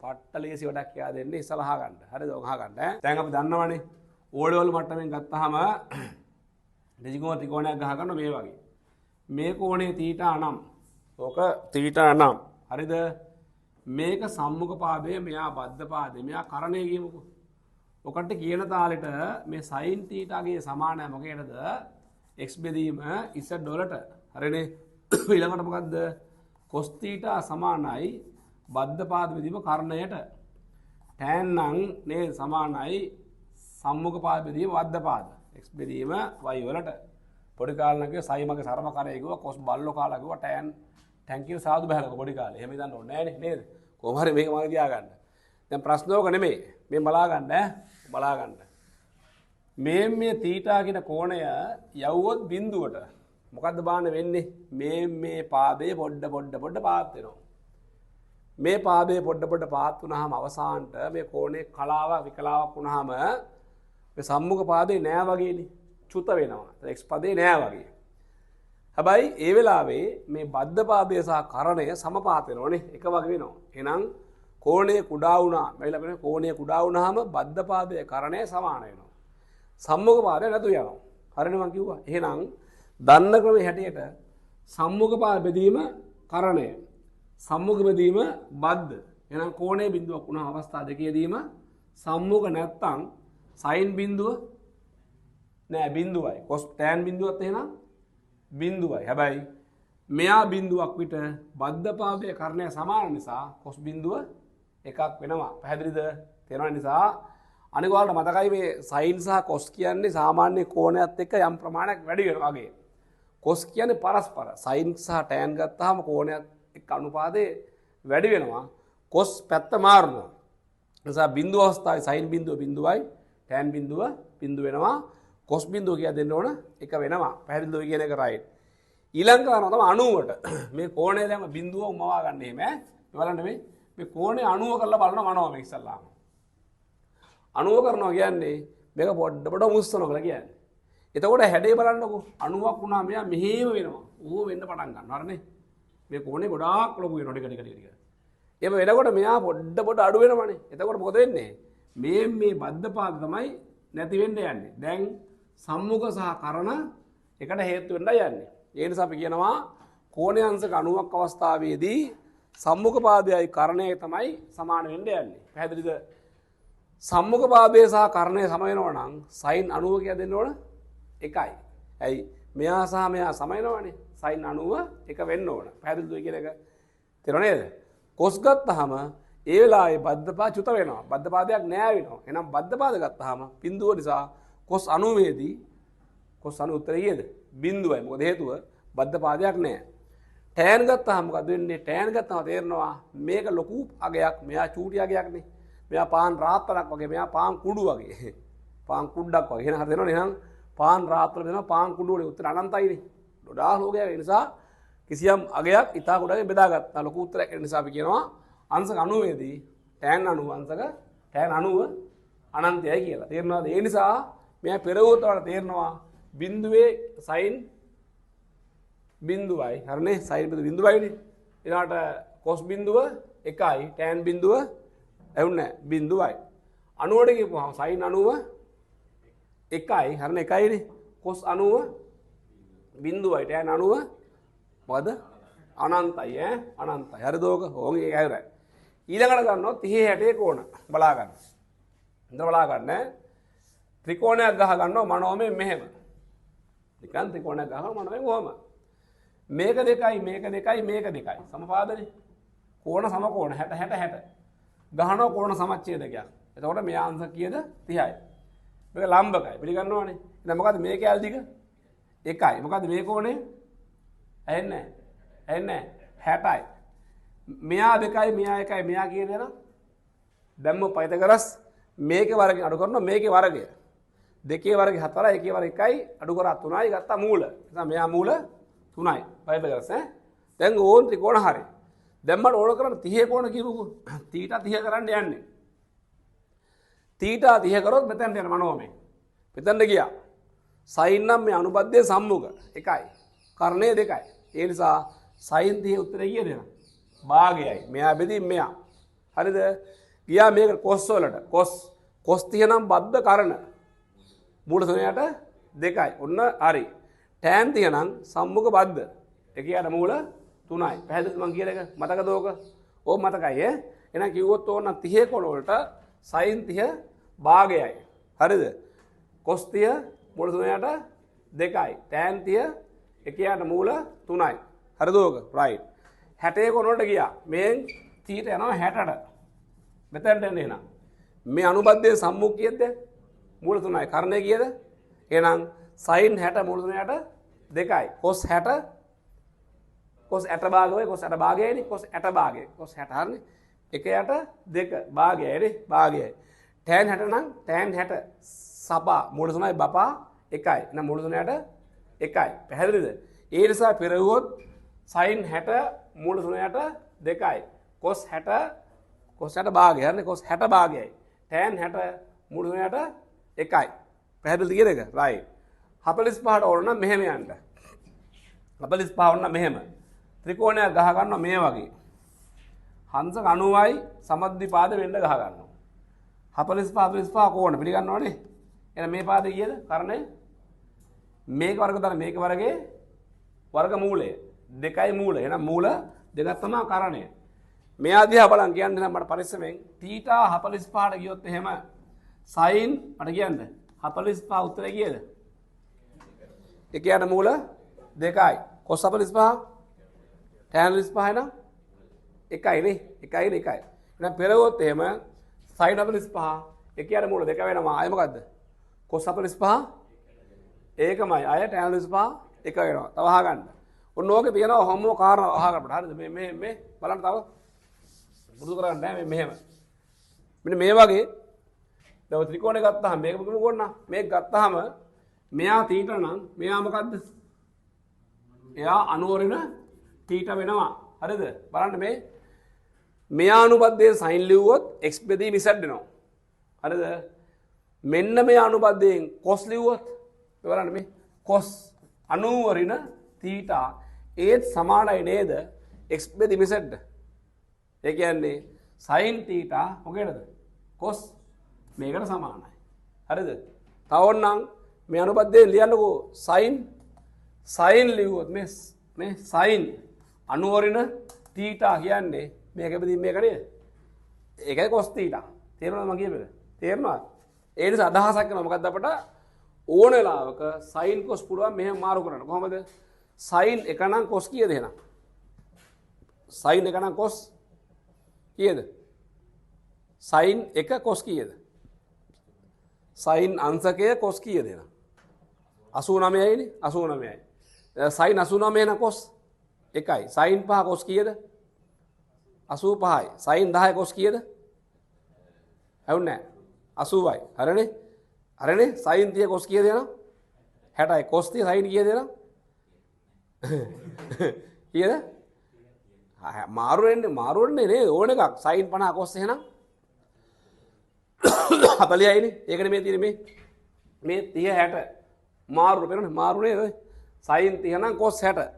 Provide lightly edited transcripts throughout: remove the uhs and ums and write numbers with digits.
පට්ට ලේසි වැඩක් කියලා දෙන්නේ ඉස්සලා අහගන්න. හරිද? ඔක අහගන්න ඈ. දැන් අපි දන්නවනේ ඕලෙවල් මට්ටමින් ගත්තාම ත්‍රිකෝණ ත්‍රිකෝණයක් ගහ ගන්න මේ වගේ. මේ කෝණේ θ නම්. ඕක θ නම්. හරිද? මේක සම්මුඛ පාදය, මෙයා බද්ධ පාදය, මෙයා කරණය කියමුකෝ. ඔකට කියන තාලෙට මේ sin θ ගේ සමානයි මොකේද? x බෙදීම z වලට. හරිනේ? ඊළඟට මොකද්ද? cos θ සමානයි බද්ධ පාද බෙදීම කර්ණයට. tan නම් නේ සමානයි සම්මුඛ පාද බෙදීම බද්ධ පාද. x බෙදීම y වලට. පොඩි කාලේ නම් sin මගේ සරම කරේ කිව්වා cos බල්ලෝ කාලා කිව්වා tan කියන සාදු බහලක පොඩි කාලේ. එහෙම ඉඳන් ඕනේ නෑනේ නේද? කොහොම හරි මේක මම තියාගන්න. දැන් ප්‍රශ්නෝක නෙමෙයි. මේ බලා ගන්න ඈ. බලා ගන්න. මේ θ කියන කෝණය යවුවොත් බිඳුවට මොකද්ද බාන්න වෙන්නේ? මේ පාදයේ පොඩ පාත් වෙනවා. මේ පාදයේ පොඩ පාත් වුණාම අවසානට මේ කෝණේ කලාවක් විකලාවක් වුණාම මේ සම්මුඛ පාදේ නෑ වගේනේ. චුත වෙනවා. x පදේ නෑ වගේ. හැබැයි ඒ වෙලාවේ මේ බද්ධ පාදය සහ කරණය සමපාත වෙනවනේ. එක වගේ වෙනවා. එහෙනම් කෝණය කුඩා වුණා. මෙයිලා වෙන කෝණය කුඩා වුණාම බද්ධ පාදය කරණය සමාන වෙනවා. සම්මුඛ පාදය නැතු යනවා. හරිනේ මම කිව්වා. එහෙනම් දන්න ක්‍රමයේ හැටියට සම්මුඛ පාද බෙදීම කරණය. සම්මුඛ බෙදීම බද්ධ. එහෙනම් කෝණයේ බිඳුවක් වුණා අවස්ථා දෙකේදීම සම්මුඛ නැත්තම් sin බිඳුව නෑ බිඳුවයි. cos tan බිඳුවත් එහෙනම් බිඳුවයි. හැබැයි මෙයා බිඳුවක් විතර බද්ධ පාදයේ කරණය සමාන නිසා cos බිඳුව එකක් වෙනවා. පැහැදිලිද? තේරෙන නිසා අනික ඔයාලට මතකයි මේ sin සහ cos කියන්නේ සාමාන්‍ය කෝණයත් එක්ක යම් ප්‍රමාණයක් වැඩි වෙනවා වගේ. cos කියන්නේ පරස්පර. sin සහ tan ගත්තාම කෝණයත් එක්ක අනුපාතේ වැඩි වෙනවා. cos පැත්ත මාරුනවා. නිසා බිඳුව අවස්ථාවේ sin බිඳුව බිඳුවයි tan බිඳුව බිඳු වෙනවා. cos බිඳුව කියලා දෙන්න ඕන එක වෙනවා. පැහැදිලිද ඔය කියන එක right. ඊළඟ කරනවා තමයි 90ට. මේ කෝණය දැන් බිඳුව උමවා ගන්න එහෙම ඈ. බලන්න මේ කෝණය 90 කරලා බලනවා මනෝ මේ ඉස්සල්ලාම. 90 කරනවා කියන්නේ මේක පොඩ මුස්සනවා කියලා කියන්නේ. එතකොට හැඩේ බලන්නකෝ 90ක් වුණා මෙයා මෙහෙම වෙනවා. ඌ වෙන්න පටන් ගන්නවා. හරිනේ. මේ කෝණේ ගොඩාක් ලොකු වෙනවා ටික. එහෙම වෙනකොට මෙයා පොඩ අඩු වෙනවනේ. එතකොට මොකද වෙන්නේ? මේ බද්ධ පාද තමයි නැති වෙන්න යන්නේ. දැන් සම්මුඛ සහ කරණ එකට හේතු වෙන්නයි යන්නේ. ඒ නිසා අපි කියනවා කෝණය අංශක 90ක් අවස්ථාවේදී සම්මුඛ පාදයයි කරණයයි තමයි සමාන වෙන්න යන්නේ. පැහැදිලිද? සම්මුඛ පාදය සහ කරණය සම වෙනවා නම් sin 90 කියලා දෙන්න ඕන එකයි. ඇයි? මෙයා සහ මෙයා සම වෙනවනේ. sin 90 එක වෙන්න ඕන. පැහැදිලිද කියන එක? තේරුණා නේද? cos ගත්තාම ඒ වෙලාවේ බද්ධ පාද චුත වෙනවා. බද්ධ පාදයක් නෑ වෙනවා. එහෙනම් බද්ධ පාද ගත්තාම බිඳුව නිසා cos 90 දී cos 90 උත්තරය කීයද? බිඳුවයි. මොකද හේතුව බද්ධ පාදයක් නෑ. tan ගත්තාම මොකද වෙන්නේ? tan ගත්තාම තේරෙනවා මේක ලොකු අගයක්, මෙයා චූටි අගයක් නේ. මෙයා පාන් රාත්තලක් වගේ, මෙයා පාන් කුඩු වගේ. පාන් කුඩක් වගේ. එහෙනම් හරි දෙනවනේ. එහෙනම් පාන් රාත්තල දෙනවා පාන් කුඩු වල උත්තර අනන්තයිනේ. ගොඩාක් ලෝකයක්. ඒ නිසා කිසියම් අගයක් ඉතා ගොඩක් බෙදාගත්තා. ලොකු උත්තරයක් ඒ නිසා අපි කියනවා අංශක 90 දී tan 90 අංශක tan 90 අනන්තයයි කියලා. තේරෙනවද? ඒ නිසා මෙයා පෙරවුවත වල තේරෙනවා බිඳුවේ sin බිඳුවයි. හරිනේ? sin බිඳුවයිනේ. ඊළාට cos බිඳුව එකයි, tan බිඳුව ඇහුන්නේ බිඳුවයි. 90ට කියපුවාම sin 90 එකයි. හරිනේ? එකයිනේ. cos 90 බිඳුවයි, tan 90 මොකද? අනන්තයි ඈ. අනන්තයි. හරිද ඕක? ඕක ඒක හරියි. ඊළඟට ගන්නවා 30 60 කෝණ. බලා ගන්න. හොඳට බලා ගන්න. ත්‍රිකෝණයක් ගහ ගන්නවා මනෝමය මෙහෙම. නිකන් ත්‍රිකෝණයක් ගහනවා මනෝමය කොහම? මේක දෙකයි මේක දෙකයි මේක දෙකයි. සමපාදනේ. කෝණ සම කෝණ 60 60 60. ගහනවා කෝණ සමච්ඡේදකයක්. එතකොට මෙයා අංශ කීයද? 30යි. මේක ලම්බකයි. පිළිගන්නවනේ. එහෙනම් මොකද්ද මේ කැල් දිග? එකයි. මොකද්ද මේ කෝණේ? ඇහෙන්නේ නැහැ. 60යි. මෙයා දෙකයි මෙයා එකයි මෙයා කියන දේ නම් දැම්ම පයිතගරස් මේකේ වර්ගයෙන් අඩු කරනවා මේකේ වර්ගය. දෙකේ වර්ගය 4යි එකේ වර්ගය 1යි අඩු කරා 3යි ගත්තා මූල. එහෙනම් මෙයා මූල 3යි. පයිතගරස් ඈ. දැන් ඕන් ත්‍රිකෝණ හරි. දැන් මට ඕන කරන්නේ 30 කෝණ කියමුකෝ. θ 30 කරන්න යන්නේ. θ 30 කරොත් මෙතෙන්ට යන මනෝමය. මෙතෙන්ට ගියා. sin නම් මේ අනුබද්ධයේ සම්මුඛ එකයි. කර්ණය දෙකයි. ඒ නිසා sin 30 උත්තරය කීයද? භාගයයි. මෙයා බෙදීම මෙයා. හරිද? ගියා මේක කොස් වලට. කොස් තියනම් බද්ධ කරන. මූල තුනයට 2යි. ඔන්න හරි. tan තියනම් සම්මුඛ බද්ධ. ඒකයට මූල 3යි. පැහැදිලිද මං කියන එක? මතකද ඕක? ඕක මතකයි ඈ. එහෙනම් කිව්වොත් ඕන 30 කොන වලට sin 30 භාගයයි. හරිද? cos 30 මූල තුනයට 2යි. tan 30 එකයට මූල 3යි. හරිද ඕක? right. 60 කොන වලට ගියා. මෙන් තීට යනවා 60ට. මෙතනට එන්නේ එහෙනම්. මේ අනුබද්ධයේ සම්මුඛ කීයද? මූල 3යි. කරණය කීයද? එහෙනම් sin 60 මූල 3යට 2යි. cos 60 cos 60 භාගයයි cos 60 භාගයයිනේ cos 60 භාගයයි. cos 60 හරිනේ. එකයට 2 භාගයයි නේ භාගයයි. tan 60 නම් tan 60 සපා මූල 3යි බපා 1යි. එහෙනම් මූල 3යට 1යි. පැහැදිලිද? ඒ නිසා පෙරවුවොත් sin 60 මූල 3යට 2යි. cos 60 භාගය හරිනේ cos 60 භාගයයි. tan 60 මූල 3යට 1යි. පැහැදිලිද කියන එක? right. 45ට ඕන නම් මෙහෙම යන්න. 45 ඕන නම් මෙහෙම. ත්‍රිකෝණයක් ගහ ගන්නවා මේ වගේ. හංස 90යි සමද්විපාද වෙන්න ගහ ගන්නවා. 45 කෝණ පිළිගන්නවනේ. එහෙනම් මේ පාදේ කීයද? කරණය මේක වර්ග දාන මේක වර්ගයේ වර්ග මූලය 2යි මූල. එහෙනම් මූල දෙකක් තමයි කරණය. මෙයා දිහා බලන් කියන්නේ නම් මට පරිස්සමෙන් θ 45ට ගියොත් එහෙම sin මට කියන්න 45 උත්තරය කීයද? එකයට මූල 2යි. cos 45 tan 45 නම් 1යි නේ. 1යි නේ 1යි. එහෙනම් පෙරවුවොත් එහෙම sin 45 එකයට මූල 2 වෙනවා. අය මොකද්ද? cos 45 ඒකමයි. අය tan 45 1 වෙනවා. තව අහගන්න. ඔන්න ඕකේ තියෙනවා හොම්මෝ කාරණා අහගන්න. හරිද? මේ බලන්න තව පුරුදු කරගන්න නෑ මෙහෙම. මෙන්න මේ වගේ දැන් ත්‍රිකෝණය ගත්තාම මේක මොකද කොන්න? මේක ගත්තාම මෙයා θ නම් මෙයා මොකද්ද? එයා අනුවරින θ වෙනවා. හරිද? බලන්න මෙයා අනුබද්ධයෙන් sin ලිව්වොත් x බෙදීම z වෙනවා. හරිද? මෙන්න මේ අනුබද්ධයෙන් cos ලිව්වොත් බලන්න මේ cos අනුවරින θ ඒත් සමානයි නේද x බෙදීම z. ඒ කියන්නේ sin θ මොකේද? cos මේකට සමානයි. හරිද? තව ඕනනම් මේ අනුබද්ධයෙන් ලියන්නකෝ sin ලිව්වොත් මේ sin අනුවරින θ කියන්නේ මේක බෙදීම මේක නේද? ඒකයි cos θ. තේරුණාද මම කියපේක? තේරුණාද? ඒ නිසා අදහසක් කරනවා මොකද්ද අපට ඕන වෙලාවක sin cos පුළුවන් මෙහෙම මාරු කරන්න. කොහොමද? sin එක නම් cos කීයද එහෙනම්? sin එක නම් cos කීයද? sin එක cos කීයද? sin අංශකය cos කීයද එහෙනම්? 89යි නේ 89යි. sin 89 නම් cos 1යි. sin 5 cos කීයද? 85යි. sin 10 cos කීයද? ඇහුන්නේ නැහැ. 80යි. හරිනේ? හරිනේ? sin 30 cos කීයද එහෙනම්? 60යි. cos 30 sin කීයද එහෙනම්? කීයද? මාරු වෙන්නේ නේද? ඕන එකක්. sin 50 cos එහෙනම් 40යි නේ. ඒකනේ මේ තියෙන්නේ මේ 30 60 මාරු වෙනවනේ මාරු නේද? sin 30 නම් cos 60.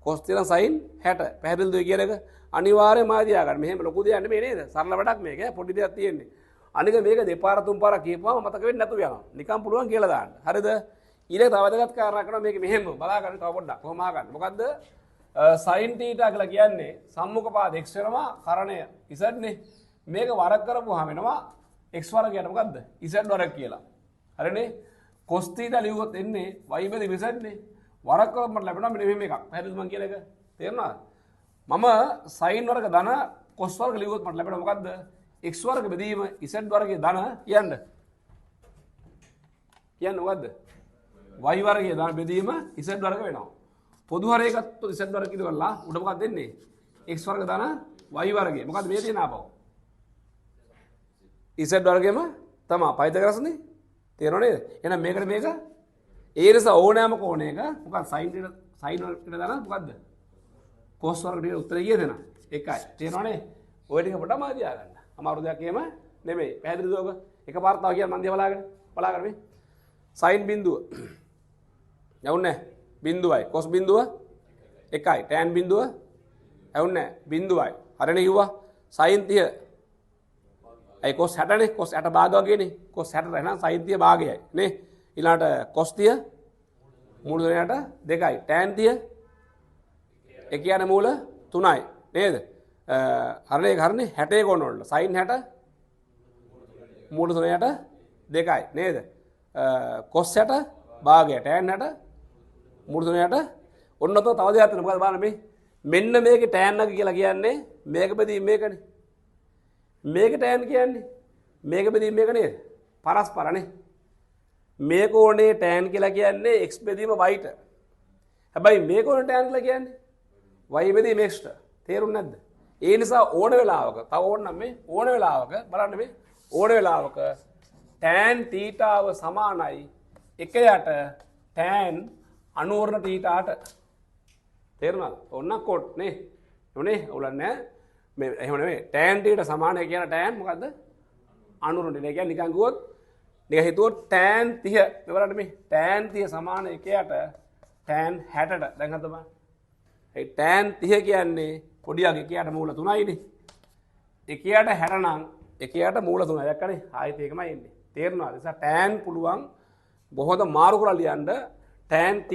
cos 30 නම් sin 60. පැහැදිලිද ඔය කියන එක? අනිවාර්යයෙන්ම ආ තියාගන්න. මෙහෙම ලොකු දෙයක් නෙමෙයි නේද? සරල වැඩක් මේක. පොඩි දෙයක් තියෙන්නේ. අනික මේක දෙපාර තුන් පාරක් කියපුවාම මතක වෙන්නේ නැතුව යනවා. නිකන් පුළුවන් කියලා දාන්න. හරිද? ඊළඟ තව වැදගත් කාරණා කරනවා මේක මෙහෙම බලා ගන්න තව පොඩ්ඩක්. කොහොම ආගන්න. මොකද්ද? sin θ කියලා කියන්නේ සම්මුඛ පාද x වෙනවා කරණය z නේ. මේක වරක් කරපුවාම වෙනවා x වර්ගයට මොකද්ද? z වර්ග කියලා. හරිනේ? cos θ ලියුවොත් එන්නේ y බෙදීම z නේ. වරක් කරපුවම ලැබෙනවා මෙන්න මෙහෙම එකක්. පැහැදිලිද මම කියන එක? තේරුණාද? මම sin වර්ග ධන cos වර්ග ලියුවොත් මට ලැබෙනවා මොකද්ද? x වර්ග බෙදීම z වර්ගයේ ධන කියන්න. කියන්න මොකද්ද? y වර්ගයේ ධන බෙදීම z වර්ග වෙනවා. පොදු හරය ගත්තොත් z වර්ග කිව්වලා උඩ මොකක්ද දෙන්නේ? x වර්ග ධන y වර්ගය. මොකද්ද මේ තියෙන ආපහු? z වර්ගයම තමයි පයිතගරස්නේ. තේරෙනව නේද? එහෙනම් මේකට මේක ඒ නිසා ඕනෑම කෝණයක මොකක්ද sin වලට දාන මොකද්ද? cos වර්ගයට උත්තරය කීයද එන? 1යි. තේරෙනවනේ? ඔය ටික පොඩ්ඩක් මා තියාගන්න. අමාරු දෙයක් එහෙම නෙමෙයි. පැහැදිලිද ඔබ? එකපාරට තව කියන්න මන් දිහා බලාගෙන මේ sin බිඳුව. යවුන්නේ බිඳුවයි. cos බිඳුව 1යි. tan බිඳුව යවුන්නේ බිඳුවයි. හරිනේ කිව්වා sin 30 අයි cos 60නේ cos 60 භාග වගේනේ cos 60 එහෙනම් sin 30 භාගයයි නේ ඊළඟට cos 30 මූල 3ට 2යි tan 30 ඒ කියන්නේ මූල 3යි නේද හරිනේ 60 කොන වල sin 60 මූල 3ට 2යි නේද cos 60 භාගය tan 60 මූල 3ට ඔන්න තව දෙයක් තියෙනවා මොකද බලන්න මේ මෙන්න මේකේ tan එක කියලා කියන්නේ මේක බෙදීම මේකනේ මේක tan කියන්නේ මේක බෙදීම මේක නේද පරස්පරනේ මේ කෝණේ tan කියලා කියන්නේ x බෙදීම y ට හැබැයි මේ කෝණේ tan කියලා කියන්නේ y බෙදීම x ට තේරුණා නැද්ද ඒ නිසා ඕන වෙලාවක තව ඕනනම් මේ ඕන වෙලාවක බලන්න මේ ඕන වෙලාවක tan θව සමානයි 1යට tan අනුවර්ණ θට තේරුණාද ඕන්න කොට් නේ නේ උලන්නේ මේ එහෙම නෙමෙයි tan θට සමානයි කියන tan මොකද්ද අනුවර්ණ ඒ කියන්නේ නිකන් ගියොත් නිකන් හිතුවොත් tan 30 මේ බලන්න මේ tan 30 සමාන 1යට tan 60ට දැන් හද බලන්න ඒ tan 30 කියන්නේ පොඩියක් 1යට මූල 3යිනේ 1යට 60 නම් 1යට මූල 3යි දැක්කනේ ආයෙත් ඒකමයි එන්නේ තේරුණාද නිසා tan පුළුවන් බොහොම මාරු කරලා ලියන්න tan θ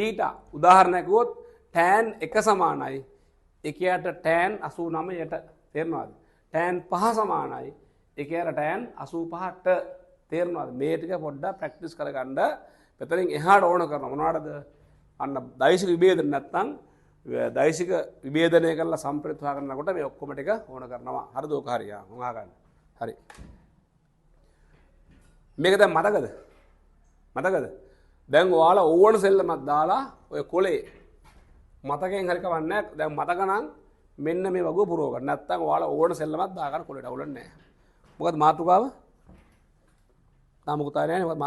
උදාහරණයක් ගියොත් tan 1 සමානයි 1යට tan 89ට තේරුණාද tan 5 සමානයි 1යට tan 85ට තේරුණාද මේ ටික පොඩ්ඩක් ප්‍රැක්ටිස් කරගන්න මෙතනින් එහාට ඕන කරනවා මොනවටද අන්න දෛසික විභේදන නැත්තම් දෛසික විභේදනය කරලා සම්ප්‍රේත හොයාගන්නකොට මේ ඔක්කොම ටික ඕන කරනවා හරිද ඔක හරියා මම අහගන්න හරි මේක දැන් මතකද දැන් ඔයාලා ඕන සෙල්ලමක් දාලා ඔය කොලේ මතකෙන් හරි කවන්නේ දැන් මතක නම් මෙන්න මේ වගුව පුරව ගන්න නැත්තම් ඔයාලා ඕන සෙල්ලමක් දාගන්න කොලේට අවුලන්නේ නැහැ මොකද මාතෘකාව තාම මොකද නැහැ